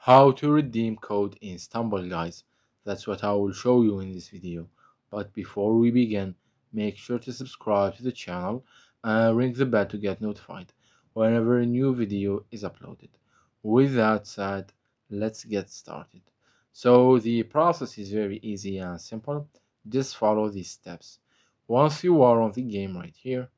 How to redeem code in Stumble, guys. That's what I will show you in this video. But before we begin, make sure to subscribe to the channel and ring the bell to get notified whenever a new video is uploaded. With that said, let's get started. So the process is very easy and simple. Just follow these steps. Once you are on the game right here,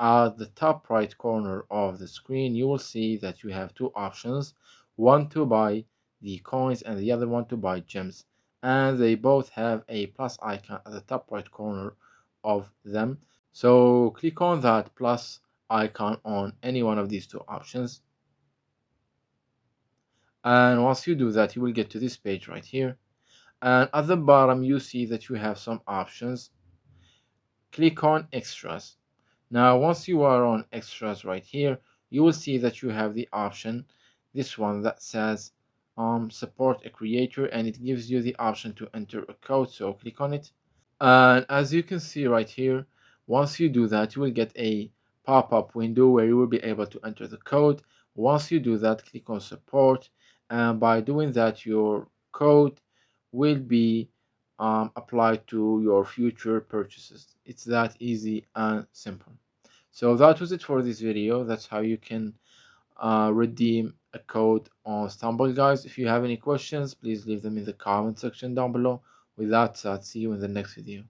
at the top right corner of the screen, you will see that you have two options, one to buy the coins and the other one to buy gems. And they both have a plus icon at the top right corner of them. So click on that plus icon on any one of these two options. And once you do that, you will get to this page right here. And at the bottom, you see that you have some options. Click on extras. Now, once you are on extras right here, you will see that you have the option, this one that says support a creator, and it gives you the option to enter a code. So click on it. And as you can see right here, once you do that, you will get a pop-up window where you will be able to enter the code. Once you do that, click on support. And by doing that, your code will be applied to your future purchases. It's that easy and simple. So that was it for this video. That's how you can redeem a code on Stumble, guys. If you have any questions, please leave them in the comment section down below. With that said, see you in the next video.